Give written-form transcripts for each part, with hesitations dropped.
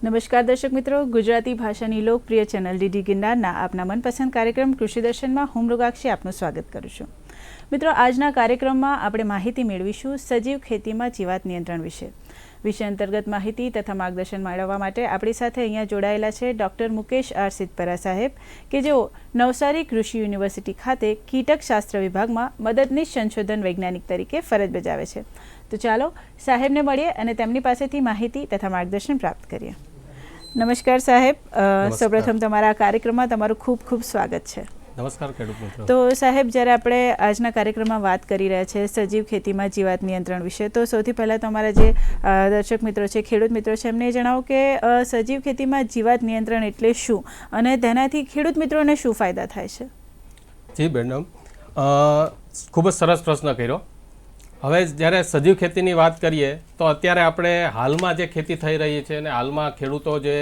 નમસ્કાર દર્શક મિત્રો, ગુજરાતી ભાષાની લોકપ્રિય ચેનલ ડીડી ગિરનારના આપના મનપસંદ કાર્યક્રમ કૃષિ દર્શનમાં હું મૃગાક્ષી આપનું સ્વાગત કરું છું. મિત્રો, આજના કાર્યક્રમમાં આપણે માહિતી મેળવીશું સજીવ ખેતીમાં જીવાત નિયંત્રણ વિષય અંતર્ગત માહિતી તથા માર્ગદર્શન મેળવવા માટે આપણી સાથે અહીંયા જોડાયેલા છે ડૉક્ટર મુકેશ આર સિદ્ધપરા સાહેબ, કે જેઓ નવસારી કૃષિ યુનિવર્સિટી ખાતે કીટકશાસ્ત્ર વિભાગમાં મદદનીશ સંશોધન વૈજ્ઞાનિક તરીકે ફરજ બજાવે છે. તો ચાલો સાહેબને મળીએ અને તેમની પાસેથી માહિતી તથા માર્ગદર્શન પ્રાપ્ત કરીએ. નમસ્કાર સાહેબ, સૌપ્રથમ તમારા કાર્યક્રમમાં તમારું ખૂબ ખૂબ સ્વાગત છે. નમસ્કાર ખેડૂત મિત્રો. તો સાહેબ, જ્યારે આપણે આજના કાર્યક્રમમાં વાત કરી રહ્યા છે સજીવ ખેતીમાં જીવાત નિયંત્રણ વિશે, તો સૌથી પહેલાં તો અમારા જે દર્શક મિત્રો છે, ખેડૂત મિત્રો છે, એમને જણાવો કે સજીવ ખેતીમાં જીવાત નિયંત્રણ એટલે શું અને તેનાથી ખેડૂત મિત્રોને શું ફાયદા થાય છે? જી મેડમ, ખૂબ જ સરસ પ્રશ્ન કર્યો. હવે જ્યારે સજીવ ખેતીની વાત કરીએ તો અત્યારે આપણે હાલમાં જે ખેતી થઈ રહી છે અને હાલમાં ખેડૂતો જે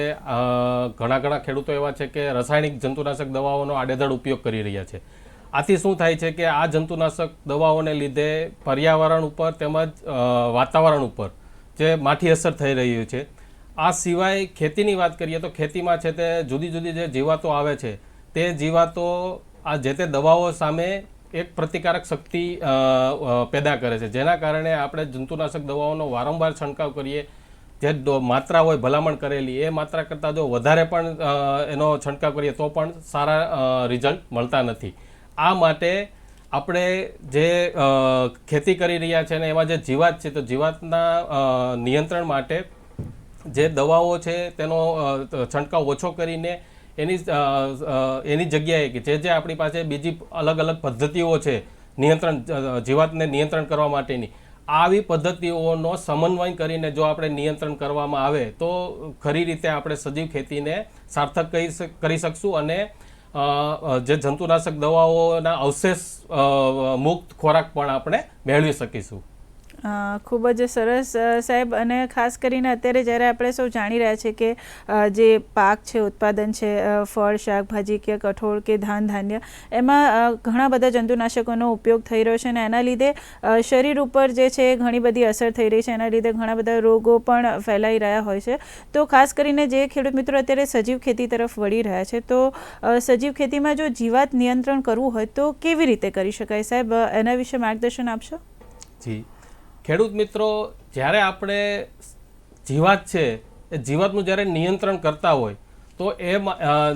ઘણા ખેડૂતો એવા છે કે રાસાયણિક જંતુનાશક દવાઓનો આડેધડ ઉપયોગ કરી રહ્યા છે. આથી શું થાય છે કે આ જંતુનાશક દવાઓને લીધે પર્યાવરણ ઉપર તેમજ વાતાવરણ ઉપર જે માઠી અસર થઈ રહી છે. આ સિવાય ખેતીની વાત કરીએ તો ખેતીમાં છે તે જુદી જુદી જે જીવાતો આવે છે તે જીવાતો આ જે તે દવાઓ સામે એક પ્રતિકારક શક્તિ પેદા કરે છે, જેના કારણે આપણે જંતુનાશક દવાઓનો વારંવાર છંટકાવ કરીએ, જે માત્રા હોય ભલામણ કરેલી એ માત્રા કરતાં જો વધારે પણ એનો છંટકાવ કરીએ તો પણ સારા રિઝલ્ટ મળતા નથી. આ માટે આપણે જે ખેતી કરી રહ્યા છે અને એમાં જે જીવાત છે તો જીવાતના નિયંત્રણ માટે જે દવાઓ છે તેનો છંટકાવ ઓછો કરીને એની જગ્યાએ કે જે આપણી પાસે બીજી અલગ અલગ પદ્ધતિઓ છે નિયંત્રણ જીવાતને નિયંત્રણ કરવા માટેની, આવી પદ્ધતિઓનો સમન્વય કરીને જો આપણે નિયંત્રણ કરવામાં આવે તો ખરી રીતે આપણે સજીવ ખેતીને સાર્થક કરી શકશું અને જે જંતુનાશક દવાઓના અવશેષ મુક્ત ખોરાક પણ આપણે મેળવી શકીશું. ખૂબ જ સરસ સાહેબ. અને ખાસ કરીને અત્યારે જ્યારે આપણે સૌ જાણી રહ્યા છે કે જે પાક છે, ઉત્પાદન છે, ફળ, શાકભાજી કે કઠોળ કે ધાન્ય, એમાં ઘણા બધા જંતુનાશકોનો ઉપયોગ થઈ રહ્યો છે અને એના લીધે શરીર ઉપર જે છે ઘણી બધી અસર થઈ રહી છે. એના લીધે ઘણા બધા રોગો પણ ફેલાઈ રહ્યા હોય છે. તો ખાસ કરીને જે ખેડૂત મિત્રો અત્યારે સજીવ ખેતી તરફ વળી રહ્યા છે, તો સજીવ ખેતીમાં જો જીવાત નિયંત્રણ કરવું હોય તો કેવી રીતે કરી શકાય સાહેબ? એના વિશે માર્ગદર્શન આપશો? જી ખેડૂત મિત્રો, જ્યારે આપણે જીવાત છે એ જીવાતનું જ્યારે નિયંત્રણ કરતા હોય તો એ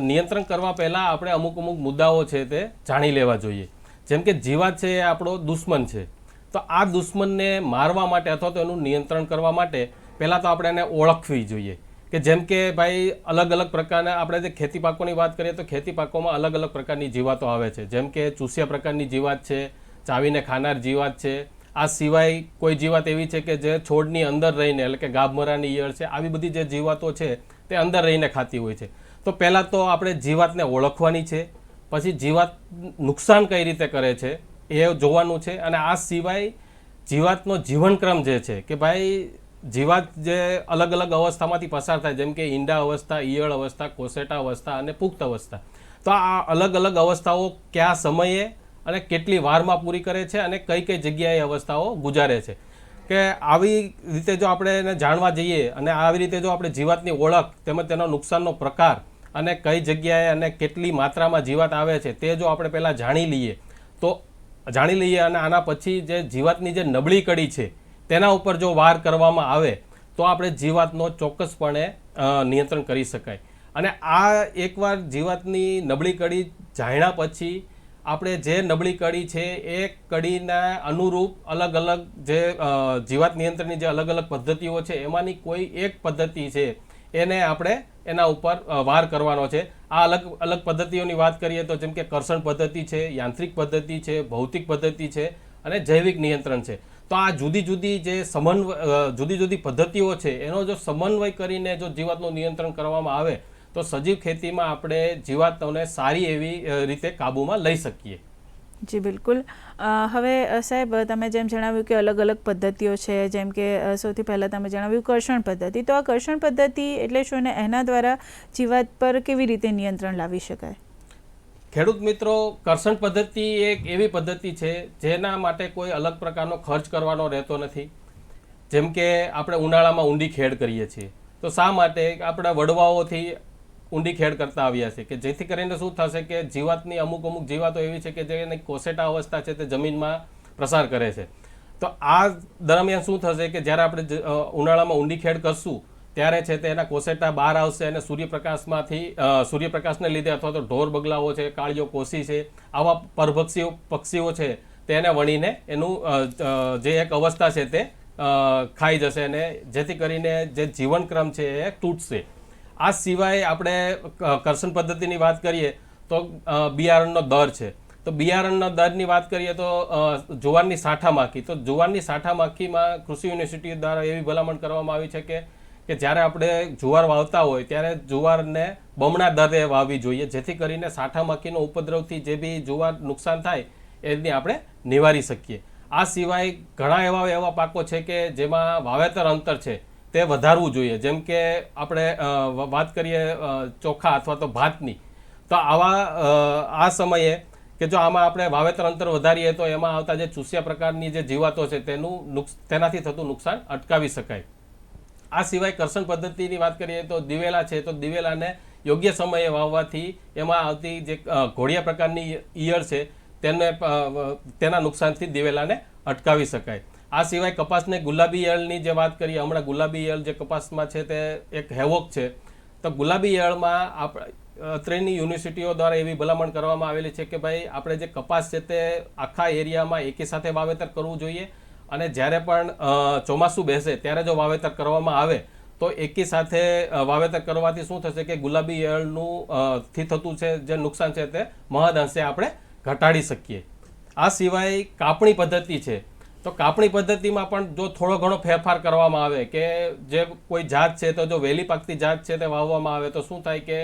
નિયંત્રણ કરવા પહેલાં આપણે અમુક મુદ્દાઓ છે તે જાણી લેવા જોઈએ. જેમ કે જીવાત છે એ આપણો દુશ્મન છે, તો આ દુશ્મનને મારવા માટે અથવા તો એનું નિયંત્રણ કરવા માટે પહેલાં તો આપણે એને ઓળખવી જોઈએ. કે જેમ કે ભાઈ અલગ અલગ પ્રકારના આપણે જે ખેતી પાકોની વાત કરીએ તો ખેતી પાકોમાં અલગ અલગ પ્રકારની જીવાતો આવે છે. જેમ કે ચૂસિયા પ્રકારની જીવાત છે, ચાવીને ખાનાર જીવાત છે. આ સિવાય કોઈ જીવાત એવી છે કે જે છોડની અંદર રહીને, એટલે કે ગાભમરાની ઈયળ છે, આવી બધી જે જીવાતો છે તે અંદર રહીને ખાતી હોય છે. તો પહેલાં તો આપણે જીવાતને ઓળખવાની છે, પછી જીવાત નુકસાન કઈ રીતે કરે છે એ જોવાનું છે. અને આ સિવાય જીવાતનો જીવનક્રમ જે છે કે ભાઈ જીવાત જે અલગ અલગ અવસ્થામાંથી પસાર થાય, જેમ કે ઈંડા અવસ્થા, ઈયળ અવસ્થા, કોસેટા અવસ્થા અને પુખ્ત અવસ્થા, તો આ અલગ અલગ અવસ્થાઓ કયા સમયે અને કેટલી વારમાં પૂરી કરે છે અને કઈ કઈ જગ્યાએ અવસ્થાઓ ગુજારે છે, કે આવી રીતે જો આપણે એને જાણવા જઈએ અને આવી રીતે જો આપણે જીવાતની ઓળખ તેમજ તેનો નુકસાનનો પ્રકાર અને કઈ જગ્યાએ અને કેટલી માત્રામાં જીવાત આવે છે તે જો આપણે પહેલાં જાણી લઈએ અને આના પછી જે જીવાતની જે નબળી કડી છે તેના ઉપર જો વાર કરવામાં આવે તો આપણે જીવાતનો ચોક્કસપણે નિયંત્રણ કરી શકાય. અને આ એકવાર જીવાતની નબળી કડી જાણ્યા પછી આપણે જે નબળી કડી છે એ કડીના અનુરૂપ અલગ અલગ જે જીવાત નિયંત્રણની જે અલગ અલગ પદ્ધતિઓ છે એમાંની કોઈ એક પદ્ધતિ છે એને આપણે એના ઉપર વાર કરવાનો છે. આ અલગ અલગ પદ્ધતિઓની વાત કરીએ તો જેમ કે કર્ષણ પદ્ધતિ છે, યાંત્રિક પદ્ધતિ છે, ભૌતિક પદ્ધતિ છે અને જૈવિક નિયંત્રણ છે. તો આ જુદી જુદી પદ્ધતિઓ છે એનો જો સમન્વય કરીને જો જીવાતનું નિયંત્રણ કરવામાં આવે તો સજીવ ખેતીમાં આપણે જીવાતોને સારી એવી રીતે કાબૂમાં લઈ શકીએ. જી બિલકુલ. હવે સાહેબ, તમે જેમ જણાવ્યું કે અલગ અલગ પદ્ધતિઓ છે, જેમ કે સૌથી પહેલાં તમે જણાવ્યું કર્ષણ પદ્ધતિ, તો આ કર્ષણ પદ્ધતિ એટલે શું અને એના દ્વારા જીવાત પર કેવી રીતે નિયંત્રણ લાવી શકાય? ખેડૂત મિત્રો, કર્ષણ પદ્ધતિ એક એવી પદ્ધતિ છે જેના માટે કોઈ અલગ પ્રકારનો ખર્ચ કરવાનો રહેતો નથી. જેમ કે આપણે ઉનાળામાં ઊંડી ખેડ કરીએ છીએ તો શા માટે આપણા વડવાઓથી ઊંડી ખેડ કરતા આવ્યા છે, કે જેથી કરીને શું થશે કે જીવાતની અમુક જીવાતો એવી છે કે જેની કોસેટા અવસ્થા છે તે જમીનમાં પ્રસાર કરે છે. તો આ દરમિયાન શું થશે કે જ્યારે આપણે ઉનાળામાં ઊંડી ખેડ કરશું ત્યારે છે તે એના કોસેટા બહાર આવશે અને સૂર્યપ્રકાશને લીધે અથવા તો ઢોર બગલાઓ છે, કાળિયો કોસી છે, આવા પક્ષીઓ છે તેને વણીને એનું જે એક અવસ્થા છે તે ખાઈ જશે અને જેથી કરીને જે જીવનક્રમ છે એ તૂટશે. આ સિવાય આપણે કર્ષણ પદ્ધતિની વાત કરીએ તો બિયારણનો દર છે. તો બિયારણના દરની વાત કરીએ તો જુવારની સાઠા માખી, તો જુવારની સાઠા માખીમાં કૃષિ યુનિવર્સિટી દ્વારા એવી ભલામણ કરવામાં આવી છે કે જ્યારે આપણે જુવાર વાવતા હોય ત્યારે જુવારને બમણા દરે વાવવી જોઈએ, જેથી કરીને સાઠા માખીનો ઉપદ્રવથી જે બી જુવાર નુકસાન થાય એની આપણે નિવારી શકીએ. આ સિવાય ઘણા એવા પાકો છે કે જેમાં વાવેતર અંતર છે તે વધારવું જોઈએ, જેમ કે આપણે વાત કરીએ ચોખા અથવા તો ભાતની. તો આ સમયે કે જો આમાં આપણે વાવેતર અંતર વધારીએ તો એમાં આવતા જે ચૂસ્યા પ્રકારની જે જીવાતો છે તેનાથી થતું નુકસાન અટકાવી શકાય. આ સિવાય કર્ષણ પદ્ધતિની વાત કરીએ તો દિવેલા છે, તો દિવેલાને યોગ્ય સમયે વાવવાથી એમાં આવતી જે ઘોડિયા પ્રકારની ઈયળ છે તેના નુકસાનથી દિવેલાને અટકાવી શકાય. આ સિવાય કપાસને ગુલાબી ઈયળની જે વાત કરીએ, હમણાં ગુલાબી ઈયળ જે કપાસમાં છે તે એક હેવોક છે. તો ગુલાબી ઈયળમાં અત્રેની યુનિવર્સિટીઓ દ્વારા એવી ભલામણ કરવામાં આવેલી છે કે ભાઈ આપણે જે કપાસ છે તે આખા એરિયામાં એકી સાથે વાવેતર કરવું જોઈએ અને જ્યારે પણ ચોમાસું બેસે ત્યારે જો વાવેતર કરવામાં આવે તો એકી સાથે વાવેતર કરવાથી શું થશે કે ગુલાબી ઈયળનું થી થતું છે જે નુકસાન છે તે મહદઅંશે આપણે ઘટાડી શકીએ. આ સિવાય કાપણી પદ્ધતિ છે, તો કાપણી પદ્ધતિમાં પણ જો થોડો ઘણો ફેરફાર કરવામાં આવે કે જે કોઈ જાત છે તો જો વહેલી પાકતી જાત છે તે વાવવામાં આવે તો શું થાય કે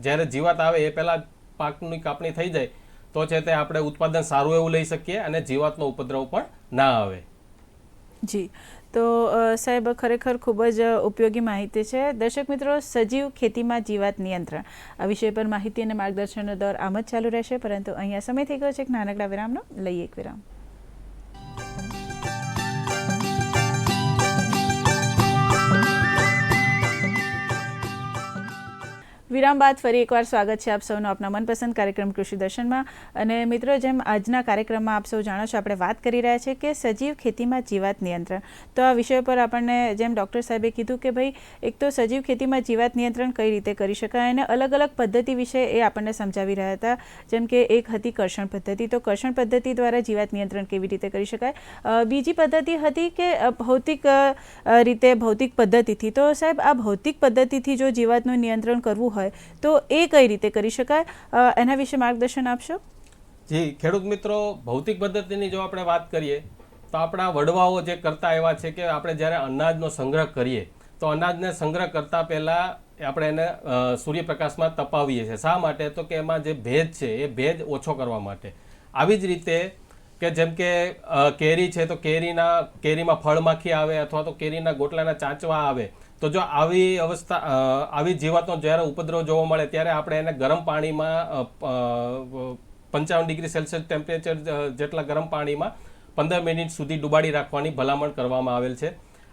જ્યારે જીવાત આવે એ પહેલાં પાકની કાપણી થઈ જાય તો છે તે આપણે ઉત્પાદન સારું એવું લઈ શકીએ અને જીવાતનો ઉપદ્રવ પણ ના આવે. જી, તો સાહેબ ખરેખર ખૂબ જ ઉપયોગી માહિતી છે. દર્શક મિત્રો, સજીવ ખેતીમાં જીવાત નિયંત્રણ આ વિષય પર માહિતી અને માર્ગદર્શનનો દોર આમ જ ચાલુ રહેશે, પરંતુ અહીંયા સમય થઈ ગયો છે એક નાનકડા વિરામનો. લઈએ એક વિરામ. વિરામ બાદ ફરી એકવાર સ્વાગત છે આપ સૌનું આપના મનપસંદ કાર્યક્રમ કૃષિ દર્શનમાં. અને મિત્રો, જેમ આજના કાર્યક્રમમાં આપ સૌ જાણો છો, આપણે વાત કરી રહ્યા છીએ કે સજીવ ખેતીમાં જીવાત નિયંત્રણ. તો આ વિષય પર આપણને જેમ ડૉક્ટર સાહેબે કીધું કે ભાઈ એક તો સજીવ ખેતીમાં જીવાત નિયંત્રણ કઈ રીતે કરી શકાય અને અલગ અલગ પદ્ધતિ વિશે એ આપણને સમજાવી રહ્યા હતા. જેમ કે એક હતી કર્ષણ પદ્ધતિ, તો કર્ષણ પદ્ધતિ દ્વારા જીવાત નિયંત્રણ કેવી રીતે કરી શકાય. બીજી પદ્ધતિ હતી કે ભૌતિક પદ્ધતિથી. તો સાહેબ, આ ભૌતિક પદ્ધતિથી જો જીવાતનું નિયંત્રણ કરવું હોય તો એ કઈ રીતે કરી શકાય, એના વિશે માર્ગદર્શન આપશો? જી ખેડૂત મિત્રો, ભૌતિક પદ્ધતિની જો આપણે વાત કરીએ તો આપણા વડવાઓ જે કરતા એવા છે કે આપણે જ્યારે અનાજનો સંગ્રહ કરીએ તો અનાજને સંગ્રહ કરતા પહેલા આપણે એને સૂર્યપ્રકાશમાં તપાવીએ છીએ. શા માટે? તો કે એમાં જે ભેજ છે એ ભેજ ઓછો કરવા માટે. આવી જ રીતે કે જેમ કે કેરી છે તો કેરીમાં ફળમાખી આવે અથવા તો કેરીના ગોટલાના ચાંચવા આવે, તો જો આવી જીવાતનો જ્યારે ઉપદ્રવ જોવા મળે ત્યારે આપણે એને ગરમ પાણીમાં 55 ડિગ્રી સેલ્સિયસ ટેમ્પરેચર જેટલા ગરમ પાણીમાં 15 મિનિટ સુધી ડુબાડી રાખવાની ભલામણ કરવામાં આવેલ છે.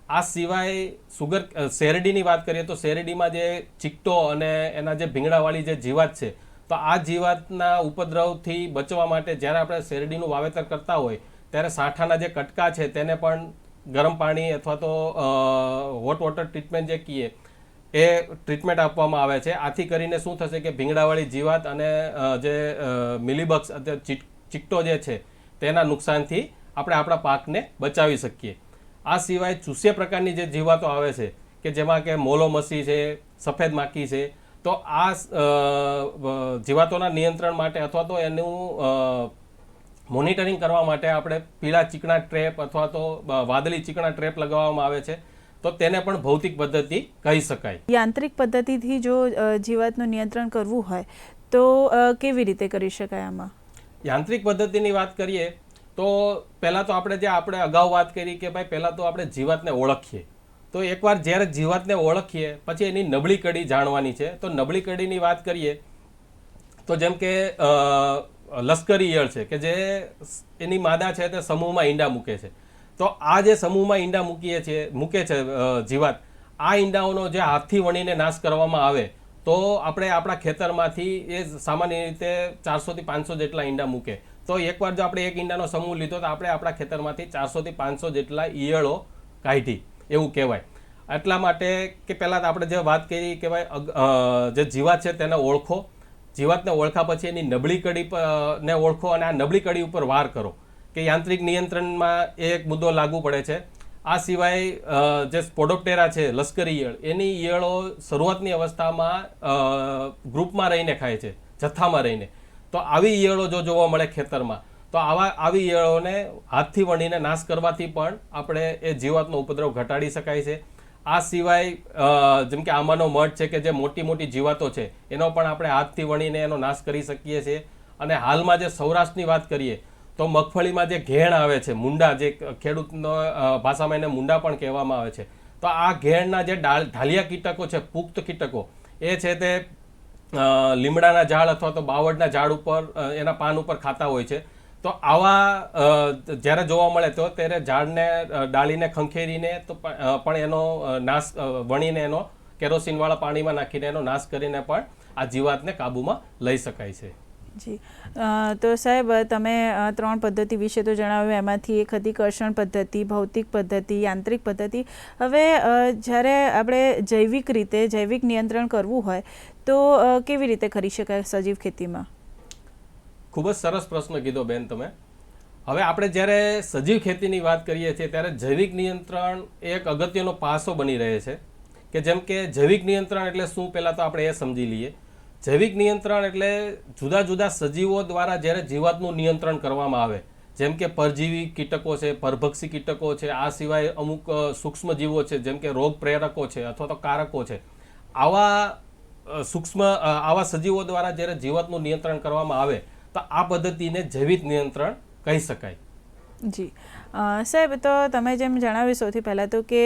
આ સિવાય શેરડીની વાત કરીએ તો શેરડીમાં જે ચીકટો અને એના જે ભીંગડાવાળી જે જીવાત છે, તો આ જીવાતના ઉપદ્રવથી બચવા માટે જ્યારે આપણે શેરડીનું વાવેતર કરતા હોય ત્યારે સાંઠાના જે કટકા છે તેને પણ ગરમ પાણી અથવા તો હોટ વોટર ટ્રીટમેન્ટ જે કહીએ એ ટ્રીટમેન્ટ આપવામાં આવે છે. આથી કરીને શું થશે કે ભીંગડાવાળી જીવાત અને જે મિલીબગ્સ ચીકટો જે છે તેના નુકસાનથી આપણે આપણા પાકને બચાવી શકીએ. આ સિવાય ચૂસ્યા પ્રકારની જે જીવાતો આવે છે કે જેમાં કે મોલોમસી છે, સફેદ માખી છે, તો આ જીવાતોના નિયંત્રણ માટે અથવા તો એનું મોનિટરિંગ કરવા માટે આપણે પીળા ચીકણા ટ્રેપ અથવા તો વાદળી ચીકણા ટ્રેપ લગાવવામાં આવે છે. તો તેને પણ ભૌતિક પદ્ધતિ કહી શકાય. યાંત્રિક પદ્ધતિથી જો જીવાતનું નિયંત્રણ કરવું હોય તો કેવી રીતે કરી શકાય? આમાં યાંત્રિક પદ્ધતિની વાત કરીએ તો પહેલાં તો આપણે અગાઉ વાત કરી કે ભાઈ પહેલાં તો આપણે જીવાતને ઓળખીએ. તો એકવાર જ્યારે જીવાતને ઓળખીએ પછી એની નબળી કડી જાણવાની છે. તો નબળી કડીની વાત કરીએ તો જેમ કે લશ્કરી ઈયળ છે કે જે એની માદા છે તે સમૂહમાં ઈંડા મૂકે છે. તો આ જે સમૂહમાં ઈંડા મૂકે છે જીવાત, આ ઈંડાઓનો જે હાથથી વણીને નાશ કરવામાં આવે તો આપણે આપણા ખેતરમાંથી એ સામાન્ય રીતે 400 થી 500 જેટલા ઈંડા મૂકે. તો એકવાર જો આપણે એક ઈંડાનો સમૂહ લીધો તો આપણે આપણા ખેતરમાંથી 400 થી 500 જેટલા ઈયળો કાઢી એવું કહેવાય. એટલા માટે કે પહેલાં આપણે જે વાત કરી કે ભાઈ જે જીવાત છે તેને ઓળખો, જીવાતને ઓળખા પછી એની નબળી કડી ને ઓળખો અને આ નબળી કડી ઉપર વાર કરો કે યાંત્રિક નિયંત્રણમાં એ એક મુદ્દો લાગુ પડે છે. આ સિવાય જે સ્પોડોપ્ટેરા છે લશ્કરી ઈયળ, એની ઈયળો શરૂઆતની અવસ્થામાં ગ્રુપમાં રહીને ખાય છે, જથ્થામાં રહીને. તો આવી ઈયળો જો જોવા મળે ખેતરમાં તો આવી ઈયળોને હાથથી વણીને નાશ કરવાથી પણ આપણે એ જીવાતનો ઉપદ્રવ ઘટાડી શકાય છે. આ સિવાય જેમ કે આમાંનો મધ છે કે જે મોટી મોટી જીવાતો છે એનો પણ આપણે હાથથી વણીને એનો નાશ કરી શકીએ છીએ. અને હાલમાં જે સૌરાષ્ટ્રની વાત કરીએ તો મગફળીમાં જે ઘેણ આવે છે, મુંડા, જે ખેડૂતનો ભાષામાં એને મુંડા પણ કહેવામાં આવે છે, તો આ ઘેણના જે ઢાલિયા કીટકો છે, પુખ્ત કીટકો, એ છે તે લીમડાના ઝાડ અથવા તો બાવળના ઝાડ ઉપર એના પાન ઉપર ખાતા હોય છે. તો આવા જ્યારે જોવા મળે તો ત્યારે ઝાડને ડાળીને ખંખેરીને તો પણ એનો નાશ વણીને એનો કેરોસીનવાળા પાણીમાં નાખીને એનો નાશ કરીને પણ આ જીવાતને કાબૂમાં લઈ શકાય છે. જી, તો સાહેબ તમે 3 પદ્ધતિ વિશે તો જણાવ્યું, એમાંથી એક હતી કર્ષણ પદ્ધતિ, ભૌતિક પદ્ધતિ, યાંત્રિક પદ્ધતિ. હવે જ્યારે આપણે જૈવિક નિયંત્રણ કરવું હોય તો કેવી રીતે કરી શકાય સજીવ ખેતીમાં? ખૂબ જ સરસ પ્રશ્ન કીધો બેન તમે. હવે આપણે જ્યારે સજીવ ખેતીની વાત કરીએ છીએ ત્યારે જૈવિક નિયંત્રણ એક અગત્યનો પાસો બની રહે છે. કે જેમ કે જૈવિક નિયંત્રણ એટલે શું, પહેલાં તો આપણે એ સમજી લઈએ. જૈવિક નિયંત્રણ એટલે જુદા જુદા સજીવો દ્વારા જ્યારે જીવાતનું નિયંત્રણ કરવામાં આવે, જેમ કે પરજીવી કીટકો છે, પરભક્ષી કીટકો છે, આ સિવાય અમુક સૂક્ષ્મ જીવો છે જેમ કે રોગ પ્રેરકો છે અથવા તો કારકો છે, આવા સજીવો દ્વારા જ્યારે જીવાતનું નિયંત્રણ કરવામાં આવે તો આ પદ્ધતિને જૈવિક નિયંત્રણ કહી શકાય. જી સાહેબ, તો તમે જેમ જણાવ્યું સૌથી પહેલાં તો કે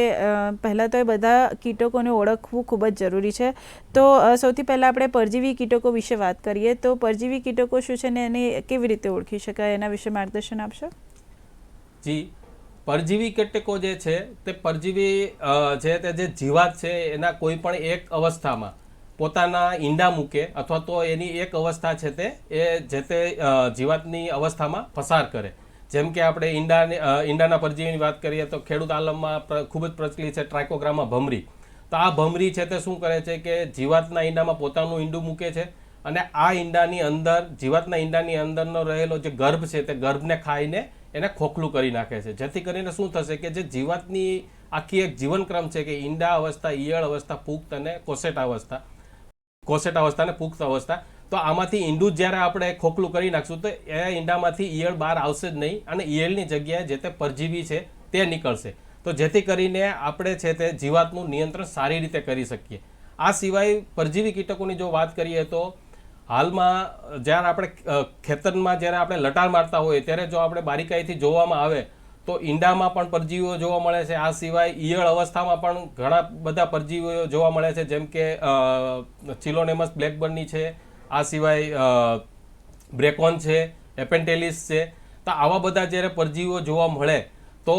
પહેલાં તો એ બધા કીટકોને ઓળખવું ખૂબ જ જરૂરી છે. તો સૌથી પહેલાં આપણે પરજીવી કીટકો વિશે વાત કરીએ તો પરજીવી કીટકો શું છે ને એને કેવી રીતે ઓળખી શકાય, એના વિશે માર્ગદર્શન આપશો? જી, પરજીવી કીટકો જે છે તે પરજીવી છે તે જે જીવાત છે એના કોઈ પણ એક અવસ્થામાં પોતાના ઈંડા મૂકે અથવા તો એની એક અવસ્થા છે તે જે તે જીવાતની અવસ્થામાં પસાર કરે. જેમ કે આપણે ઈંડાના પરજીવીની વાત કરીએ તો ખેડૂત આલમમાં ખૂબ જ પ્રચલિત છે ટ્રાઇકોગ્રામા ભમરી. તો આ ભમરી છે તે શું કરે છે કે જીવાતના ઈંડામાં પોતાનું ઈંડું મૂકે છે અને આ ઈંડાની અંદર, જીવાતના ઈંડાની અંદરનો રહેલો જે ગર્ભ છે તે ગર્ભને ખાઈને એને ખોખલું કરી નાખે છે. જેથી કરીને શું થશે કે જે જીવાતની આખી એક જીવનક્રમ છે કે ઈંડા અવસ્થા, ઈયળ અવસ્થા, પુખ્ત અને કોસેટ અવસ્થા અને પુખ્ત અવસ્થા, તો આમાંથી ઈંડું જ્યારે આપણે ખોખલું કરી નાખશું તો એ ઈંડામાંથી ઈયળ બહાર આવશે જ નહીં અને ઈયળની જગ્યાએ જે તે પરજીવી છે તે નીકળશે. તો જેથી કરીને આપણે છે તે જીવાતનું નિયંત્રણ સારી રીતે કરી શકીએ. આ સિવાય પરજીવી કીટકોની જો વાત કરીએ તો હાલમાં જ્યારે આપણે ખેતરમાં જ્યારે આપણે લટાર મારતા હોઈએ ત્યારે જો આપણે બારીકાઈથી જોવામાં આવે તો ઈંડામાં પણ પરજીવીઓ જોવા મળે છે. આ સિવાય ઈયળ અવસ્થામાં પણ ઘણા બધા પરજીવીઓ જોવા મળે છે, જેમ કે ચિલોનેમસ બ્લેકબર્નની છે, આ સિવાય બ્રેકોન છે, એપેન્ટેલિસ છે. તો આવા બધા જ્યારે પરજીવીઓ જોવા મળે તો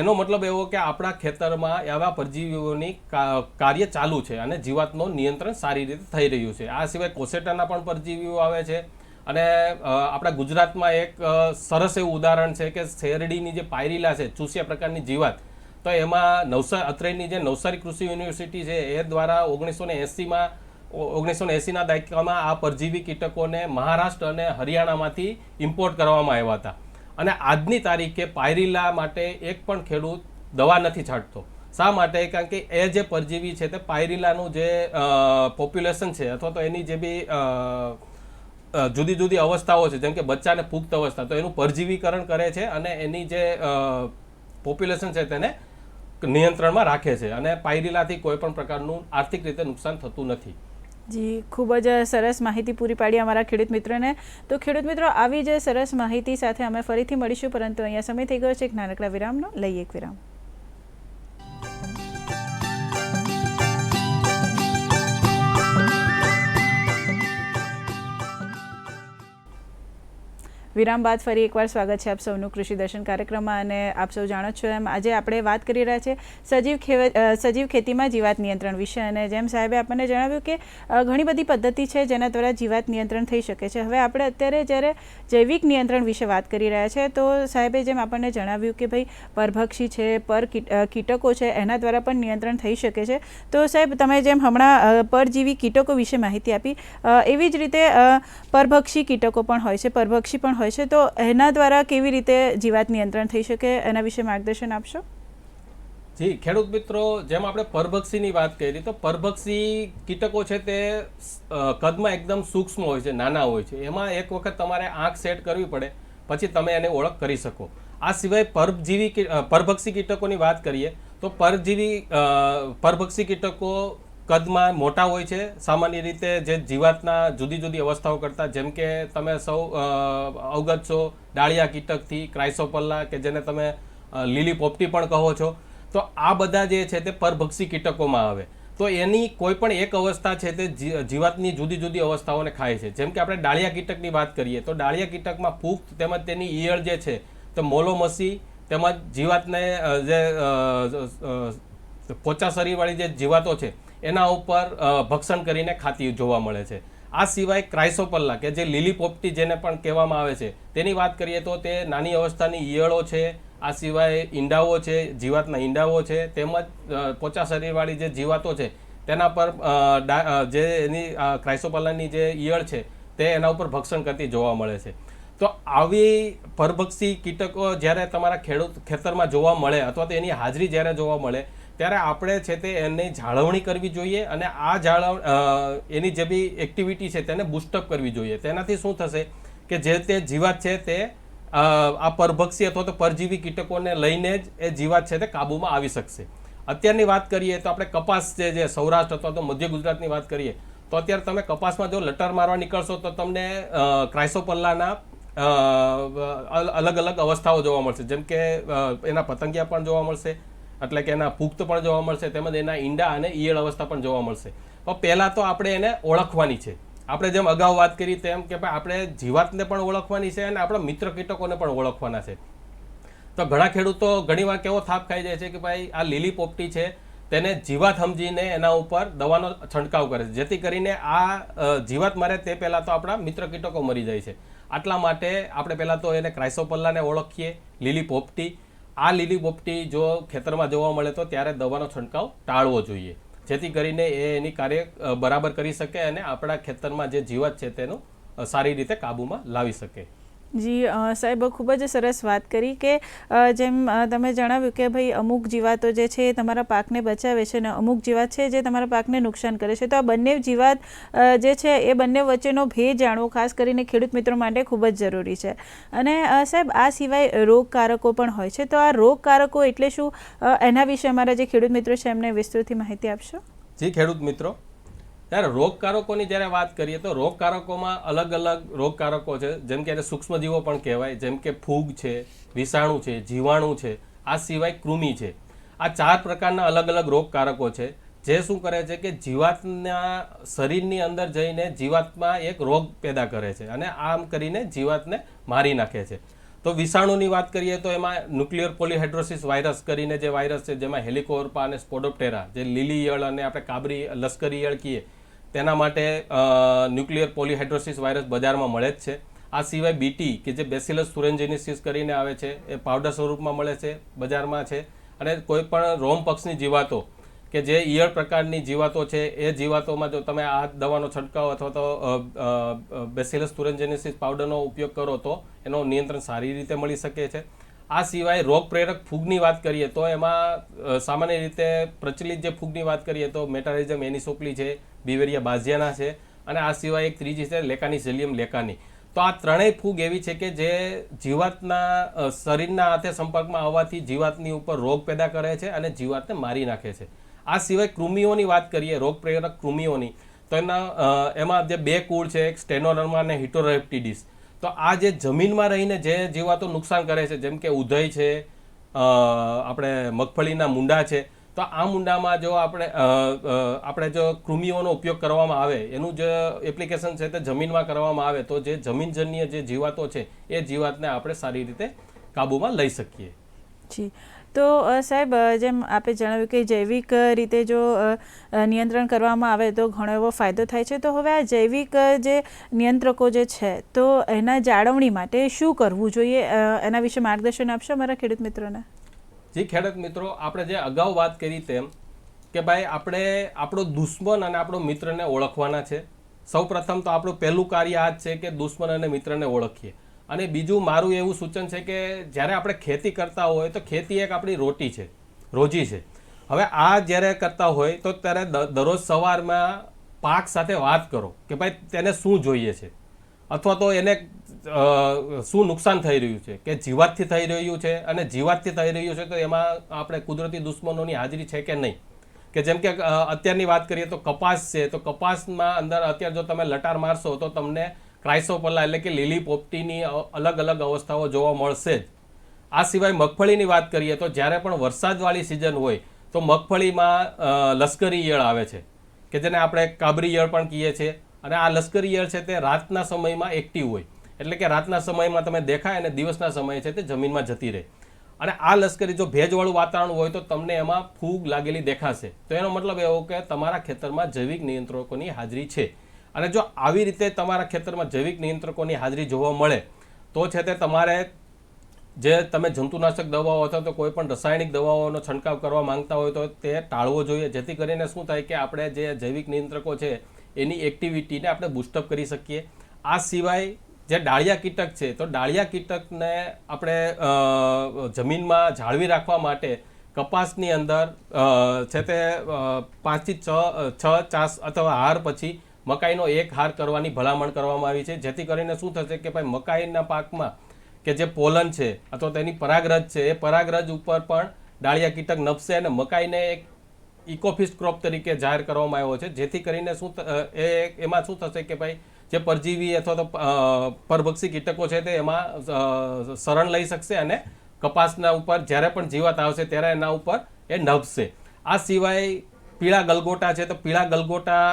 એનો મતલબ એવો કે આપણા ખેતરમાં આવા પરજીવીઓની કાર્ય ચાલુ છે અને જીવાતનું નિયંત્રણ સારી રીતે થઈ રહ્યું છે. આ સિવાય કોસેટાના પણ પરજીવીઓ આવે છે. અને આપણા ગુજરાતમાં એક સરસ એવું ઉદાહરણ છે કે શેરડીની જે પાયરીલા છે, ચૂસિયા પ્રકારની જીવાત, તો એમાં અત્રેની જે નવસારી કૃષિ યુનિવર્સિટી છે એ દ્વારા 1980ના દાયકામાં આ પરજીવી કીટકોને મહારાષ્ટ્ર અને હરિયાણામાંથી ઇમ્પોર્ટ કરવામાં આવ્યા હતા. અને આજની તારીખે પાયરીલા માટે એક પણ ખેડૂત દવા નથી છાંટતો. શા માટે? કારણ કે એ જે પરજીવી છે તે પાયરીલાનું જે પોપ્યુલેશન છે અથવા તો એની જે બી જુદી જુદી અવસ્થાઓ છે, જેમ કે બચ્ચા અને પુખ્ત અવસ્થા, તો એનું પરજીવીકરણ કરે છે અને એની જે પોપ્યુલેશન છે તેને નિયંત્રણમાં રાખે છે અને પાયરીલાથી કોઈ પણ પ્રકારનું આર્થિક રીતે નુકસાન થતું નથી. જી, ખૂબ જ સરસ માહિતી પૂરી પાડી અમારા ખેડૂત મિત્રોને. તો ખેડૂત મિત્રો, આવી જ સરસ માહિતી સાથે અમે ફરીથી મળીશું, પરંતુ અહીંયા સમય થઈ ગયો છે એક નાનકડા વિરામનો. લઈએ એક વિરામ. વિરામ બાદ ફરી એકવાર સ્વાગત છે આપ સૌનું કૃષિ દર્શન કાર્યક્રમમાં. અને આપ સૌ જાણો છો એમ આજે આપણે વાત કરી રહ્યા છે સજીવ ખેતીમાં જીવાત નિયંત્રણ વિશે. અને જેમ સાહેબે આપણને જણાવ્યું કે ઘણી બધી પદ્ધતિ છે જેના દ્વારા જીવાત નિયંત્રણ થઈ શકે છે. હવે આપણે અત્યારે જ્યારે જૈવિક નિયંત્રણ વિશે વાત કરી રહ્યા છે તો સાહેબે જેમ આપણને જણાવ્યું કે ભાઈ પરભક્ષી છે, કીટકો છે, એના દ્વારા પણ નિયંત્રણ થઈ શકે છે. તો સાહેબ તમે જેમ હમણાં પરજીવી કીટકો વિશે માહિતી આપી, એવી જ રીતે પરભક્ષી કીટકો પણ હોય છે, પરભક્ષી પણ હોય છે, તો એના દ્વારા કેવી રીતે જીવાત નિયંત્રણ થઈ શકે એના વિશે માર્ગદર્શન આપશો? જી ખેડૂત મિત્રો, જેમ આપણે પરભક્ષીની વાત કરી તો પરભક્ષી કીટકો છે તે કદમાં એકદમ સૂક્ષ્મ હોય છે, નાના હોય છે. એમાં એક વખત તમારે આંખ સેટ કરવી પડે પછી તમે એને ઓળખ કરી શકો. આ સિવાય પરભક્ષી કીટકોની વાત કરીએ તો પરભક્ષી કીટકો કદમાં મોટા હોય છે. સામાન્ય રીતે જે જીવાતના જુદી જુદી અવસ્થાઓ કરતા, જેમ કે તમે સૌ અવગત છો ડાળિયા કીટકથી, ક્રાઇસોપલ્લા કે જેને તમે લીલી પોપટી પણ કહો છો. તો આ બધા જે છે તે પરભક્ષી કીટકોમાં આવે. તો એની કોઈ પણ એક અવસ્થા છે તે જીવાતની જુદી જુદી અવસ્થાઓને ખાય છે. જેમ કે આપણે ડાળિયા કીટકની વાત કરીએ તો ડાળિયા કીટકમાં પુખ્ત તેમજ તેની ઈયળ જે છે તે મોલોમસી તેમજ જીવાતને જે પોચા શરીરવાળી જે જીવાતો છે એના ઉપર ભક્ષણ કરીને ખાતી જોવા મળે છે. આ સિવાય ક્રાઇસોપલ્લા કે જે લીલી પોપટી જેને પણ કહેવામાં આવે છે તેની વાત કરીએ તો તે નાની અવસ્થાની ઈયળો છે. આ સિવાય ઈંડાઓ છે, જીવાતના ઈંડાઓ છે, તેમજ પોચા શરીરવાળી જે જીવાતો છે તેના પર જે એની ક્રાઇસોપલ્લાની જે ઈયળ છે તે એના ઉપર ભક્ષણ કરતી જોવા મળે છે. તો આવી પરભક્ષી કીટકો જ્યારે તમારા ખેતરમાં જોવા મળે અથવા તો એની હાજરી જ્યારે જોવા મળે ત્યારે આપણે છે તે એની જાળવણી કરવી જોઈએ. અને આ એની જે બી એક્ટિવિટી છે તેને બૂસ્ટઅપ કરવી જોઈએ. તેનાથી શું થશે કે જે તે જીવાત છે તે આ પરભક્ષી અથવા તો પરજીવી કીટકોને લઈને જ એ જીવાત છે તે કાબૂમાં આવી શકશે. અત્યારની વાત કરીએ તો આપણે કપાસ જે સૌરાષ્ટ્ર અથવા તો મધ્ય ગુજરાતની વાત કરીએ તો અત્યારે તમે કપાસમાં જો લટર મારવા નીકળશો તો તમને ક્રાઇસોપલ્લાના અલગ અલગ અવસ્થાઓ જોવા મળશે. જેમ કે એના પતંગિયા પણ જોવા મળશે, એટલે કે એના પુખ્ત પણ જોવા મળશે, તેમજ એના ઈંડા અને ઈયળ અવસ્થા પણ જોવા મળશે. તો પહેલાં તો આપણે એને ઓળખવાની છે. આપણે જેમ અગાઉ વાત કરી તેમ કે ભાઈ આપણે જીવાતને પણ ઓળખવાની છે અને આપણા મિત્ર કીટકોને પણ ઓળખવાના છે. તો ઘણા ખેડૂતો ઘણીવાર કેવો થાપ ખાઈ જાય છે કે ભાઈ આ લીલી પોપટી છે તેને જીવાત સમજીને એના ઉપર દવાનો છંટકાવ કરે છે, જેથી કરીને આ જીવાત મરે તે પહેલાં તો આપણા મિત્ર કીટકો મરી જાય છે. આટલા માટે આપણે પહેલાં તો એને ક્રાઇસોપલ્લાને ઓળખીએ, લીલી પોપટી. આ લીલી પોપટી જો ખેતરમાં જોવા મળે તો ત્યારે દવાનો છંટકાવ ટાળવો જોઈએ, જેથી કરીને એ એની કાર્ય બરાબર કરી શકે અને આપણા ખેતરમાં જે જીવાત છે તેનું સારી રીતે કાબૂમાં લાવી શકે. જી સાહેબ, ખૂબ જ સરસ વાત કરી કે જેમ તમે જણાવ્યું કે ભાઈ અમુક જીવાતો જે છે એ તમારા પાકને બચાવે છે અને અમુક જીવાત છે જે તમારા પાકને નુકસાન કરે છે. તો આ બંને જીવાત જે છે એ બંને વચ્ચેનો ભેદ જાણવો ખાસ કરીને ખેડૂત મિત્રો માટે ખૂબ જ જરૂરી છે. અને સાહેબ આ સિવાય રોગકારકો પણ હોય છે. તો આ રોગકારકો એટલે શું, એના વિશે અમારા જે ખેડૂત મિત્રો છે એમને વિસ્તૃતથી માહિતી આપશો? જી ખેડૂત મિત્રો, ત્યારે રોગકારકોની જ્યારે વાત કરીએ તો રોગકારકોમાં અલગ અલગ રોગકારકો છે. જેમ કે એને સૂક્ષ્મજીવો પણ કહેવાય, જેમ કે ફૂગ છે, વિષાણુ છે, જીવાણુ છે, આ સિવાય કૃમિ છે. આ 4 પ્રકારના અલગ અલગ રોગકારકો છે જે શું કરે છે કે જીવાતના શરીરની અંદર જઈને જીવાતમાં એક રોગ પેદા કરે છે અને આમ કરીને જીવાતને મારી નાખે છે. તો વિષાણુની વાત કરીએ તો એમાં ન્યુક્લિયર પોલીહાઇડ્રોસિસ વાયરસ કરીને જે વાયરસ છે જેમાં હેલિકોવર્પા અને સ્પોડોપ્ટેરા જે લીલી ઈયળ અને આપણે કાબરી લશ્કરી ઈયળ કહીએ તેના માટે ન્યુક્લિયર પોલીહાઇડ્રોસિસ વાયરસ બજારમાં મળે જ છે. આ સિવાય બીટી કે જે બેસિલસ thuringiensis કરીને આવે છે એ પાવડર સ્વરૂપમાં મળે છે, બજારમાં છે. અને કોઈ પણ રોમ પક્ષની જીવાતો કે જે ઈયળ પ્રકારની જીવાતો છે એ જીવાતોમાં જો તમે આ દવાનો છંટકાવ અથવા તો બેસિલસ thuringiensis પાવડરનો ઉપયોગ કરો તો એનો નિયંત્રણ સારી રીતે મળી શકે છે. આ સિવાય રોગ પ્રેરક ફૂગની વાત કરીએ તો એમાં સામાન્ય રીતે પ્રચલિત જે ફૂગની વાત કરીએ તો મેટારિઝમ એનિસોપ્લી છે, બિવેરિયા બાઝિયાના છે, અને આ સિવાય એક ત્રીજી છે લેકાનિઝેલિયમ લેકાની. તો આ ત્રણેય ફૂગ એવી છે કે જે જીવાતના શરીરના હાથે સંપર્કમાં આવવાથી જીવાતની ઉપર રોગ પેદા કરે છે અને જીવાતને મારી નાખે છે. આ સિવાય કૃમિઓની વાત કરીએ, રોગ પ્રેરક કૃમિઓની, તો એમાં જે 2 કુળ છે, એક સ્ટેનોડર્મા અને હિટોરેપ્ટિડિસ. તો આ જે જમીનમાં રહીને જે જીવાતો નુકસાન કરે છે, જેમ કે ઉધઈ છે, આપણે મગફળીના મૂંડા છે, તો આ મુંડામાં જો આપણે જો કૃમિઓનો ઉપયોગ કરવામાં આવે, એનું જે એપ્લિકેશન છે તે જમીનમાં કરવામાં આવે તો જે જમીનજન્ય જે જીવાતો છે એ જીવાતને આપણે સારી રીતે કાબૂમાં લઈ શકીએ. જી, તો સાહેબ, જેમ આપે જણાવ્યું કે જૈવિક રીતે જો નિયંત્રણ કરવામાં આવે તો ઘણો એવો ફાયદો થાય છે. તો હવે આ જૈવિક જે નિયંત્રકો જે છે તો એના જાળવણી માટે શું કરવું જોઈએ, એના વિશે માર્ગદર્શન આપશો અમારા ખેડૂત મિત્રોને? જી ખેડૂત મિત્રો, આપણે જે અગાઉ વાત કરી તેમ કે ભાઈ આપણે આપણો દુશ્મન અને આપણો મિત્રને ઓળખવાના છે. સૌ પ્રથમ તો આપણું પહેલું કાર્ય આ જ છે કે દુશ્મન અને મિત્રને ઓળખીએ. અને બીજું મારું એવું સૂચન છે કે જ્યારે આપણે ખેતી કરતા હોય તો ખેતી એક આપણી રોટી છે, રોજી છે. હવે આ જ્યારે કરતા હોય તો ત્યારે દરરોજ સવારમાં પાક સાથે વાત કરો કે ભાઈ તેને શું જોઈએ છે, અથવા તો એને શું નુકસાન થઈ રહ્યું છે, કે જીવાતથી થઈ રહ્યું છે, અને જીવાતથી થઈ રહ્યું છે તો એમાં આપણે કુદરતી દુશ્મનોની હાજરી છે કે નહીં. કે જેમ કે અત્યારની વાત કરીએ તો કપાસ છે, તો કપાસમાં અંદર અત્યારે જો તમે લટાર મારશો તો તમને ક્રાઇસોપલ્લા એટલે કે લીલી પોપટીની અલગ અલગ અવસ્થાઓ જોવા મળશે જ. આ સિવાય મગફળીની વાત કરીએ તો જ્યારે પણ વરસાદવાળી સિઝન હોય તો મગફળીમાં લશ્કરી ઈયળ આવે છે, કે જેને આપણે કાબરી ઈયળ પણ કહીએ છીએ. અને આ લશ્કરી ઈયળ છે તે રાતના સમયમાં એક્ટિવ હોય, એટલે કે રાતના સમયમાં તમે દેખાય અને દિવસના સમયે છે તે જમીનમાં જતી રહે. અને આ લશ્કરી જો ભેજવાળું વાતાવરણ હોય તો તમને એમાં ફૂગ લાગેલી દેખાશે. તો એનો મતલબ એવો કે તમારા ખેતરમાં જૈવિક નિયંત્રકોની હાજરી છે. અને જો આવી રીતે તમારા ખેતરમાં જૈવિક નિયંત્રકોની હાજરી જોવા મળે તો છે તે તમારે જે તમે જંતુનાશક દવાઓ અથવા તો કોઈ પણ રાસાયણિક દવાઓનો છંટકાવ કરવા માંગતા હોય તો તે ટાળવો જોઈએ, જેથી કરીને શું થાય કે આપણે જે જૈવિક નિયંત્રકો છે એની એક્ટિવિટીને આપણે બૂસ્ટઅપ કરી શકીએ. આ સિવાય જે ડાળિયા કીટક છે તો ડાળિયા કીટકને આપણે જમીનમાં જાળવી રાખવા માટે કપાસની અંદર છે તે 5 થી 6 ચાસ અથવા હાર પછી મકાઈનો એક હાર કરવાની ભલામણ કરવામાં આવી છે, જેથી કરીને શું થશે કે ભાઈ મકાઈના પાકમાં કે જે પોલન છે અથવા તેની પરાગરજ છે એ પરાગરજ ઉપર પણ ડાળિયા કીટક નભશે અને મકાઈને એક ઇકોફિસ્ટ ક્રોપ તરીકે જાહેર કરવામાં આવ્યો છે, જેથી કરીને એમાં શું થશે કે ભાઈ જે પરજીવી અથવા તો પરભક્ષી કીટકો છે તે એમાં શરણ લઈ શકશે અને કપાસના ઉપર જ્યારે પણ જીવાત આવશે ત્યારે એના ઉપર એ નભશે. આ સિવાય પીળા ગલગોટા છે, તો પીળા ગલગોટા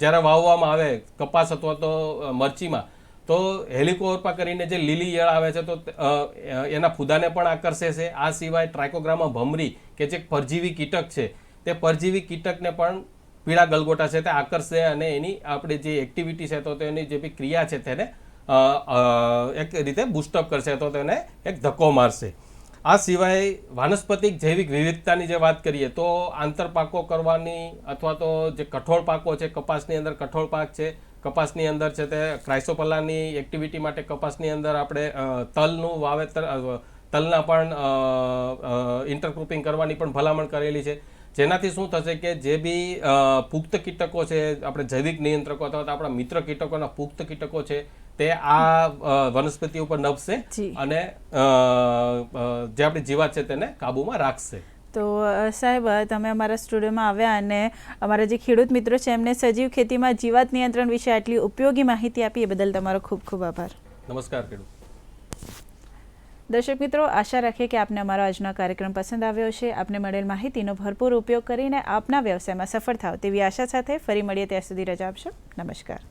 જ્યારે વાવવામાં આવે કપાસ અથવા તો મરચીમાં તો હેલિકોર્પા કરીને જે લીલી ઈયળ આવે છે તો એના ફૂદાને પણ આકર્ષે છે. આ સિવાય ટ્રાઇકોગ્રામા ભમરી કે જે પરજીવી કીટક છે તે પરજીવી કીટકને પણ પીળા ગલગોટા છે તે આકર્ષે અને એની આપણે જે એક્ટિવિટી છે તો એની જે બી ક્રિયા છે તેને એક રીતે બૂસ્ટઅપ કરશે, તો તેને એક ધક્કો મારશે. આ સિવાય વાનસ્પતિક જૈવિક વિવિધતાની જે વાત કરીએ તો આંતરપાકો કરવાની અથવા તો જે કઠોળ પાકો છે, કપાસની અંદર કઠોળ પાક છે, કપાસની અંદર છે તે ક્રાઇસોપલ્લાની એક્ટિવિટી માટે કપાસની અંદર આપણે તલનું વાવેતર, તલના પણ ઇન્ટરક્રોપિંગ કરવાની પણ ભલામણ કરેલી છે, જેનાથી શું થશે કે જે બી પુખ્ત કીટકો છે, આપણે જૈવિક નિયંત્રકો અથવા તો આપણા મિત્ર કીટકોના પુખ્ત કીટકો છે તે આ વનસ્પતિ ઉપર નભશે અને જે આપણી જીવાત છે તેને કાબૂમાં રાખશે. તો સાહેબ, તમે અમારા સ્ટુડિયોમાં આવ્યા અને અમારા જે ખેડૂત મિત્રો છે એમને સજીવ ખેતીમાં જીવાત નિયંત્રણ વિશે આટલી ઉપયોગી માહિતી આપી એ બદલ તમારો ખૂબ ખૂબ આભાર. નમસ્કાર ખેડૂત દર્શક મિત્રો, આશા રાખીએ કે આપને અમારો આજનો કાર્યક્રમ પસંદ આવ્યો છે. આપને મળેલ માહિતીનો ભરપૂર ઉપયોગ કરીને આપના વ્યવસાયમાં સફળ થાવ તેવી આશા સાથે ફરી મળીએ. ત્યાં સુધી રજા આપશો. નમસ્કાર.